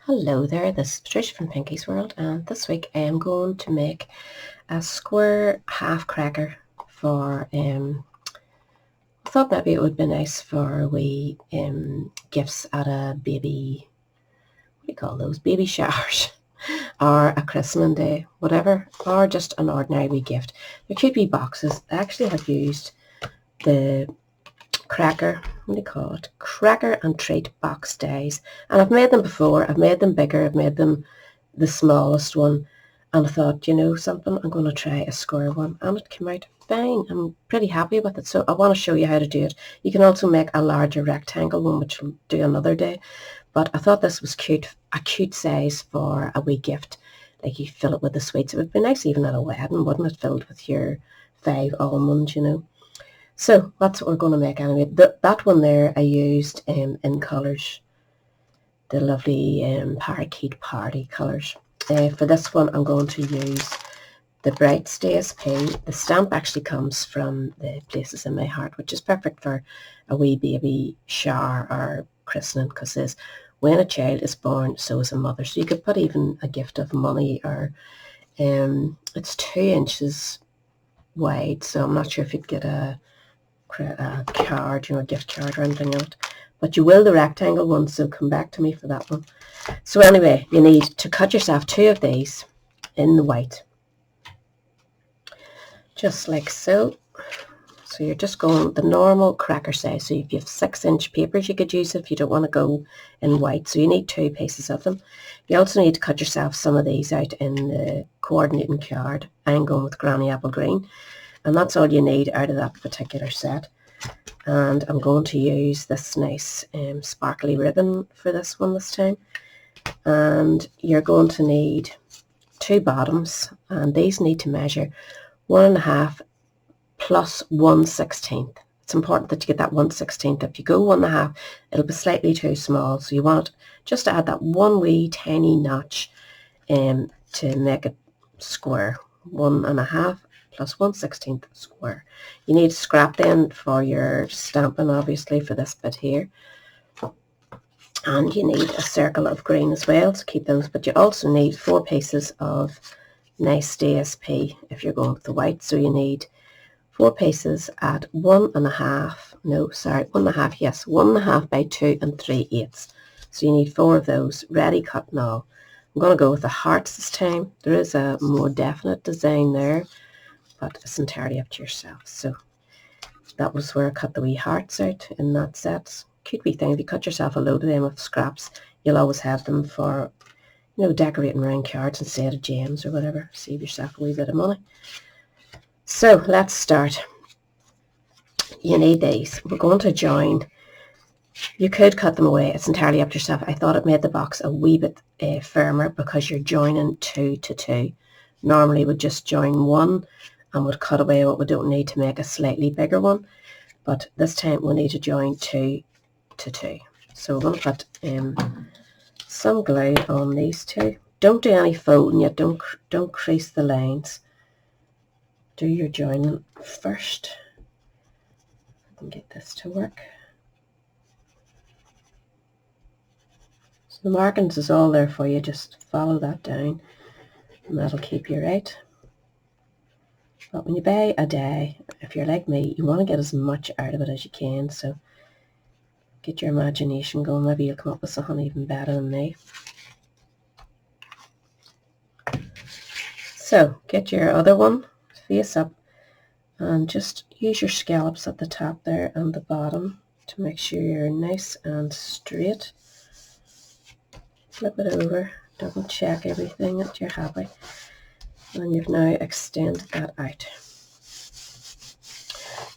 Hello there, this is Patricia from Pinky's World, and this week I am going to make a square half cracker for, I thought maybe it would be nice for wee gifts at a baby, what do you call those, baby showers, or a christening day, whatever, or just an ordinary wee gift. They're cute wee boxes. I actually have used the cracker, what do you call it, cracker and treat box dies, and I've made them before. I've made them bigger, I've made them the smallest one, and I thought, you know something, I'm going to try a square one, and it came out fine. I'm pretty happy with it, so I want to show you how to do it. You can also make a larger rectangle one, which I'll do another day, but I thought this was cute, a cute size for a wee gift. Like, you fill it with the sweets. It would be nice even at a wedding, wouldn't it, filled with your 5 almonds, you know. So that's what we're going to make anyway. That one there I used in colours, the lovely Parakeet Party colours. For this one I'm going to use the Brights DSP. The stamp actually comes from the Places in My Heart, which is perfect for a wee baby shower or christening, because it says, when a child is born, so is a mother. So you could put even a gift of money, or it's 2 inches wide, so I'm not sure if you'd get a card, you know, a gift card or anything else, but you will the rectangle one, so come back to me for that one. So anyway, you need to cut yourself 2 of these in the white, just like so. So you're just going the normal cracker size. So if you have 6-inch papers, you could use it if you don't want to go in white. So you need 2 pieces of them. You also need to cut yourself some of these out in the coordinating card. I'm going with Granny Apple Green, and that's all you need out of that particular set. And I'm going to use this nice sparkly ribbon for this one this time. And you're going to need 2 bottoms, and these need to measure 1.5 plus 1/16. It's important that you get that 1/16. If you go 1.5, it'll be slightly too small, so you want just to add that one wee tiny notch to make it square. 1.5 plus 1/16 square. You need scrap then for your stamping, obviously, for this bit here. And you need a circle of green as well to keep those, but you also need 4 pieces of nice DSP if you're going with the white. So you need 4 pieces at 1.5 by 2 3/8. So you need 4 of those ready cut now. I'm going to go with the hearts this time. There is a more definite design there, but it's entirely up to yourself. So that was where I cut the wee hearts out in that set. Cute wee thing. If you cut yourself a load of them of scraps, you'll always have them for, you know, decorating around cards instead of gems or whatever. Save yourself a wee bit of money. So let's start. You need these. We're going to join. You could cut them away. It's entirely up to yourself. I thought it made the box a wee bit firmer because you're joining 2 to 2. Normally we'd just join 1 and would cut away what we don't need to make a slightly bigger one. But this time we'll need to join 2 to 2. So we're going to put some glue on these 2. Don't do any folding yet. Don't crease the lines. Do your joining first. I can get this to work. So the markings is all there for you. Just follow that down and that'll keep you right. But when you buy a die, if you're like me, you want to get as much out of it as you can. So get your imagination going. Maybe you'll come up with something even better than me. So get your other one face up and just use your scallops at the top there and the bottom to make sure you're nice and straight. Flip it over, double check everything that you're happy, and you've now extended that out.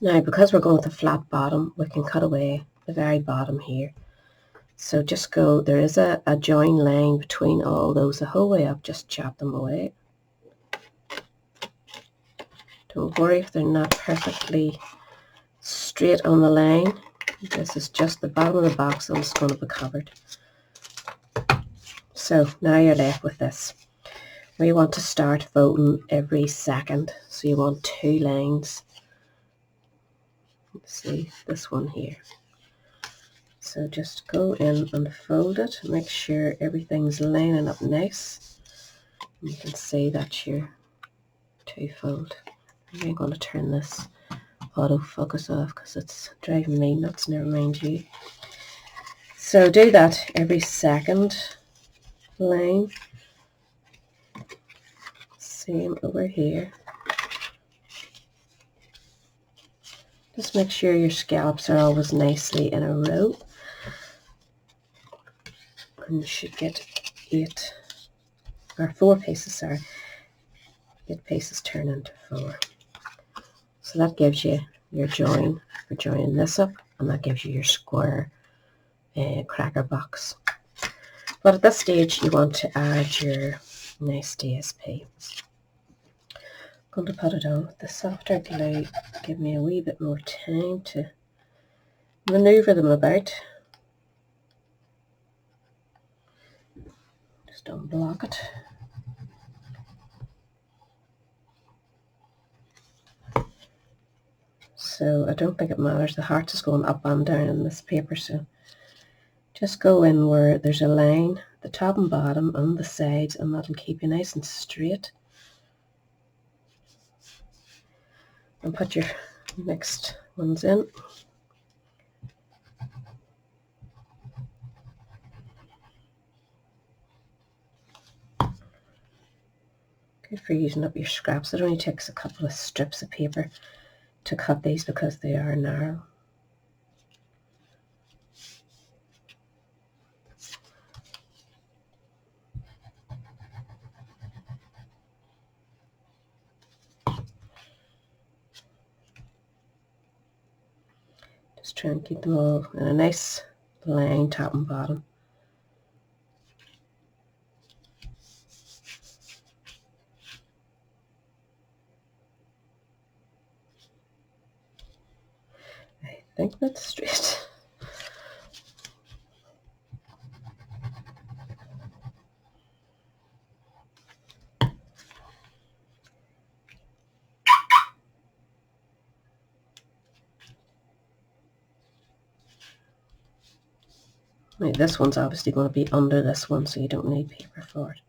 Now, because we're going with a flat bottom, we can cut away the very bottom here. So just go, there is a join line between all those the whole way up, just chop them away. Don't worry if they're not perfectly straight on the line. This is just the bottom of the box, so it's going to be covered. So now you're left with this. We want to start folding every second. So you want 2 lines. Let's see, this one here. So just go in and fold it. Make sure everything's lining up nice. You can see that you're two-fold. I'm going to turn this autofocus off because it's driving me nuts, never mind you. So do that every second line. Same over here. Just make sure your scallops are always nicely in a row. And you should get 4 pieces, sorry. 8 pieces turn into 4. So that gives you your join for joining this up, and that gives you your square cracker box. But at this stage you want to add your nice DSP. I'm going to put it on with the softer glue, give me a wee bit more time to manoeuvre them about. Just unblock it. So I don't think it matters, the heart is going up and down in this paper, so just go in where there's a line, the top and bottom and the sides, and that'll keep you nice and straight. And put your next ones in. Good for using up your scraps. It only takes a couple of strips of paper to cut these because they are narrow. Just try and keep them all in a nice line, top and bottom. I think that's straight. Now, this one's obviously going to be under this one, so you don't need paper for it.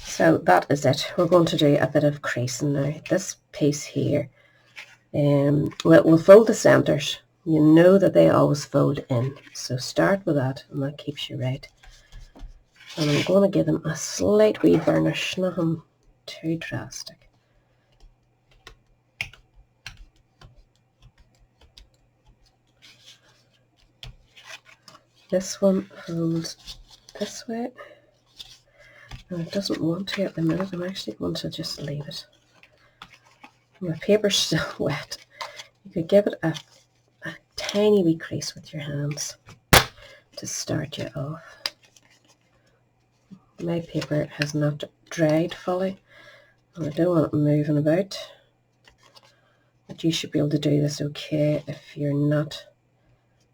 So that is it. We're going to do a bit of creasing now. This piece here, we'll fold the centres. You know that they always fold in, so start with that, and that keeps you right. And I'm going to give them a slight wee burnish, nothing too drastic. This one folds this way, and it doesn't want to at the minute. I'm actually going to just leave it. My paper's still wet. You could give it a tiny wee crease with your hands to start you off. My paper has not dried fully, and I don't want it moving about. But you should be able to do this okay if you're not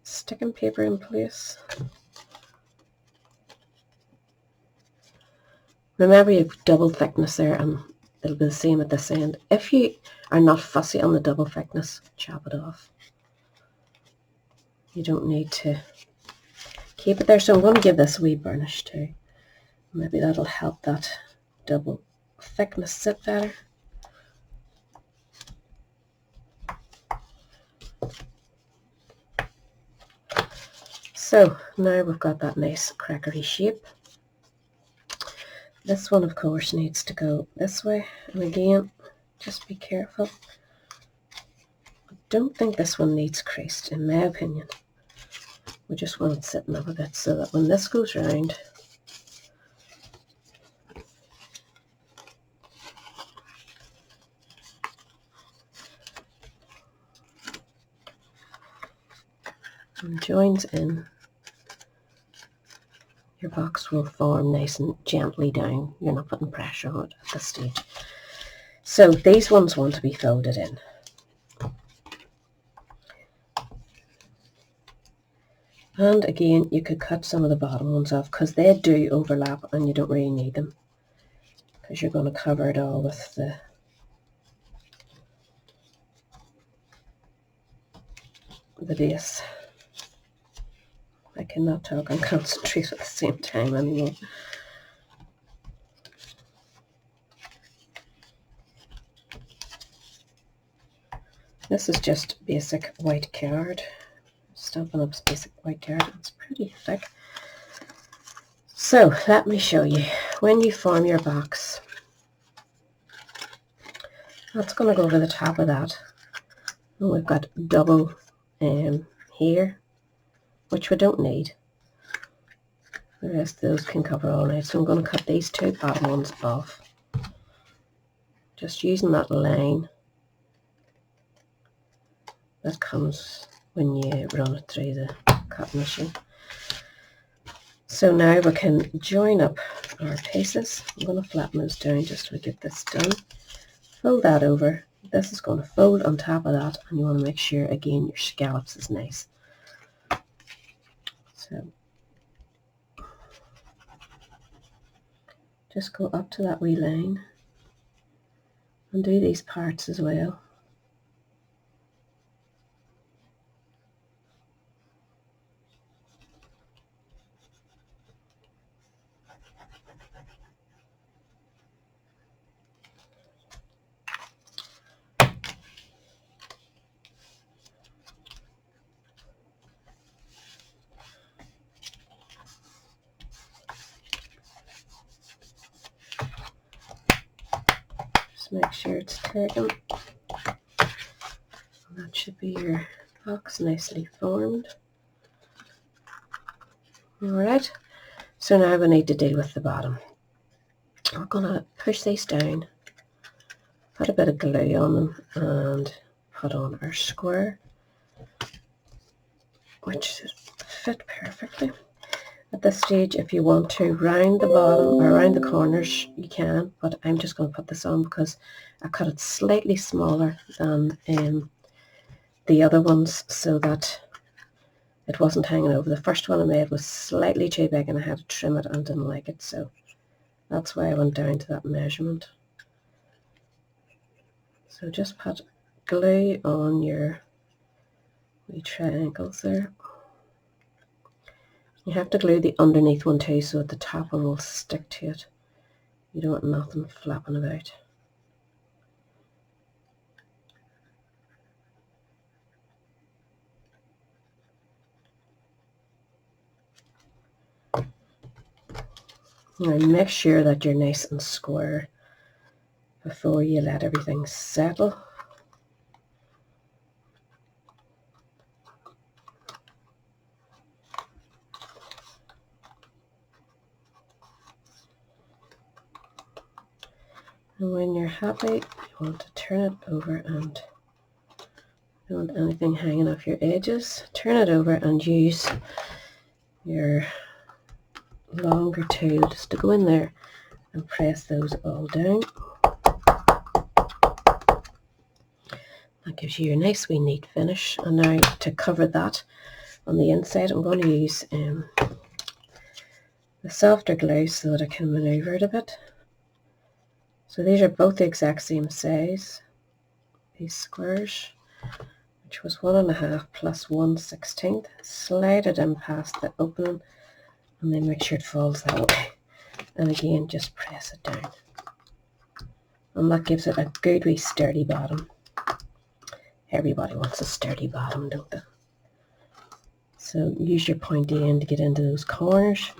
sticking paper in place. Remember, you have double thickness there, and it'll be the same at this end. If you are not fussy on the double thickness, chop it off. You don't need to keep it there. So I'm going to give this a wee burnish too. Maybe that'll help that double thickness sit better. So now we've got that nice crackery shape. This one, of course, needs to go this way, and again, just be careful. I don't think this one needs creased, in my opinion. We just want it sitting up a bit so that when this goes round, and joins in, your box will form nice and gently down. You're not putting pressure on it at this stage. So these ones want to be folded in. And again, you could cut some of the bottom ones off because they do overlap and you don't really need them, because you're going to cover it all with the the base. I cannot talk and concentrate at the same time anymore. This is just basic white card. Stampin' Up's basic white card. It's pretty thick. So let me show you. When you form your box, that's going to go over the top of that. And we've got double here, which we don't need. The rest of those can cover all night. So I'm going to cut these two bottom ones off. Just using that line that comes when you run it through the cutting machine. So now we can join up our pieces. I'm going to flatten those down just to get this done. Fold that over. This is going to fold on top of that, and you want to make sure again your scallops is nice. So just go up to that wee line and do these parts as well. Make sure it's taken. That should be your box nicely formed. Alright, so now we need to deal with the bottom. We're going to push these down, put a bit of glue on them, and put on our square, which fit perfectly. At this stage, if you want to round the bottom or round the corners, you can, but I'm just going to put this on because I cut it slightly smaller than the other ones so that it wasn't hanging over. The first one I made was slightly too big and I had to trim it and didn't like it, so that's why I went down to that measurement. So just put glue on your wee triangles there. You have to glue the underneath one too so that the top one will stick to it. You don't want nothing flapping about. Now make sure that you're nice and square before you let everything settle. And when you're happy, you want to turn it over and don't want anything hanging off your edges. Turn it over and use your longer tool just to go in there and press those all down. That gives you your nice wee neat finish. And now to cover that on the inside, I'm going to use the softer glue so that I can maneuver it a bit. So these are both the exact same size, these squares, which was 1.5 plus 1/16. Slide it in past the opening and then make sure it falls that way. And again, just press it down. And that gives it a good wee sturdy bottom. Everybody wants a sturdy bottom, don't they? So use your pointy end to get into those corners.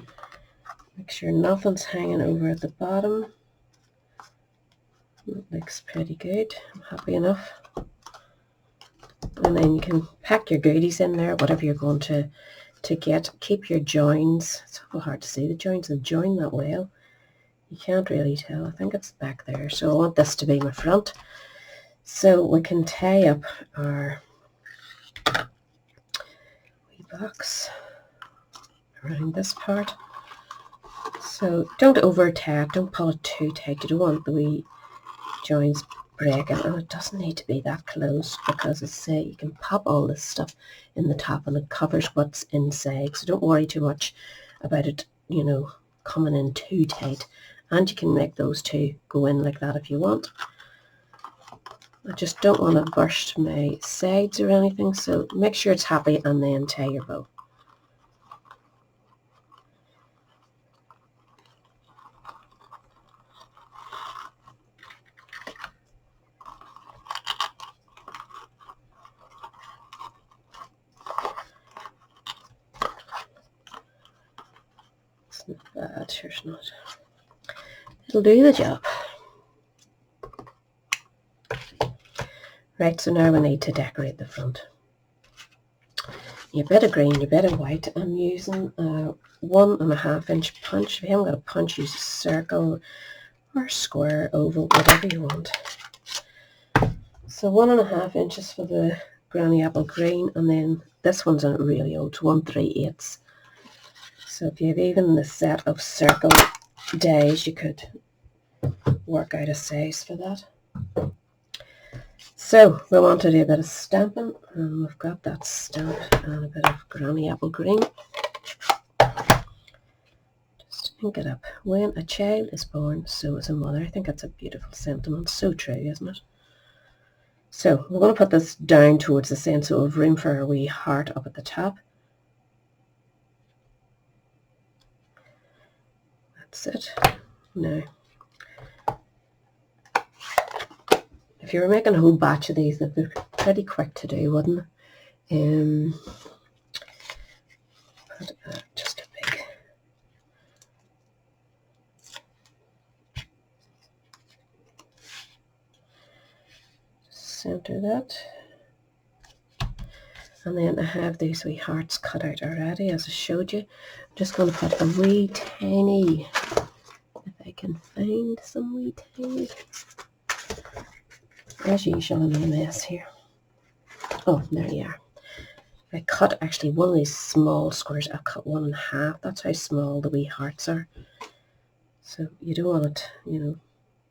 Make sure nothing's hanging over at the bottom. That looks pretty good. I'm happy enough. And then you can pack your goodies in there, whatever you're going to get. Keep your joins. It's so hard to see the joins and join that well. You can't really tell. I think it's back there. So I want this to be my front. So we can tie up our wee box around this part. So don't over tie it. Don't pull it too tight. You don't want the wee joins breaking, and it doesn't need to be that close because, as I say, you can pop all this stuff in the top and it covers what's inside. So don't worry too much about it, you know, coming in too tight. And you can make those two go in like that if you want. I just don't want to burst my sides or anything, so make sure it's happy and then tie your bow. It's not bad, here's not. It'll do the job. Right, so now we need to decorate the front. Your bit of green, your bit of white. I'm using a 1.5 inch punch. If you haven't got a punch, use a circle or square, oval, whatever you want. So 1.5 inches for the Granny Apple green, and then this one's a really old 1/3/8. So if you have even the set of circle dies, you could work out a size for that. So we want to do a bit of stamping, and we've got that stamp and a bit of Granny Apple green. Just ink it up. When a child is born, so is a mother. I think that's a beautiful sentiment. So true, isn't it? So we're going to put this down towards the centre, so we have room for a wee heart up at the top. That's it. Now, if you were making a whole batch of these, they'd be pretty quick to do, wouldn't they? Put just a big... Centre that. And then I have these wee hearts cut out already, as I showed you. I'm just going to put a wee tiny, if I can find some wee tiny... As usual, I'm in a mess here. Oh, there you are. I cut actually one of these small squares. I cut 1.5. That's how small the wee hearts are. So you don't want it, you know,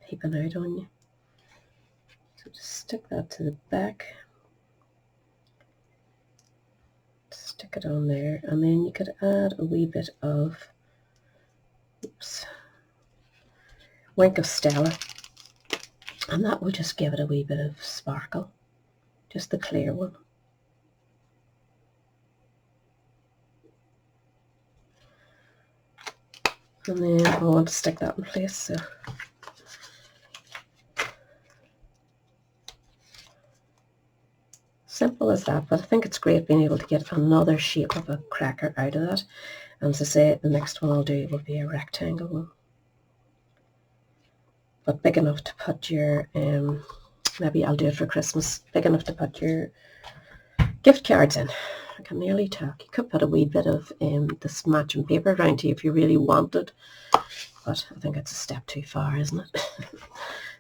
peeping out on you. So just stick that to the back. Stick it on there, and then you could add a wee bit of, Wink of Stella. And that will just give it a wee bit of sparkle. Just the clear one. And then I want to stick that in place. So simple as that, but I think it's great being able to get another shape of a cracker out of that. And as I say, the next one I'll do will be a rectangle one. But big enough to put your, maybe I'll do it for Christmas, big enough to put your gift cards in. I can nearly talk. You could put a wee bit of this matching paper around you if you really wanted, but I think it's a step too far, isn't it?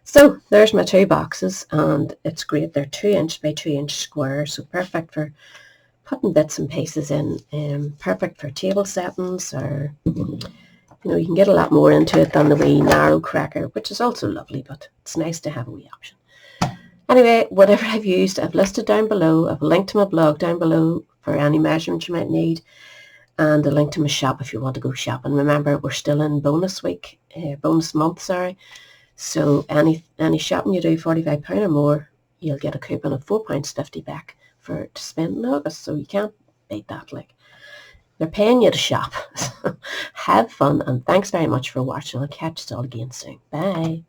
So there's my two boxes, and it's great. They're 2 inch by 2 inch squares, so perfect for putting bits and pieces in, perfect for table settings, or you know, you can get a lot more into it than the wee narrow cracker, which is also lovely, but it's nice to have a wee option. Anyway, whatever I've used, I've listed down below. I've linked to my blog down below for any measurements you might need, and a link to my shop if you want to go shopping. Remember, we're still in bonus week, bonus month, sorry. So any shopping you do, £45 or more, you'll get a coupon of £4.50 back to spend in August. So you can't beat that, like. They're paying you to shop. Have fun, and thanks very much for watching. I'll catch you all again soon. Bye.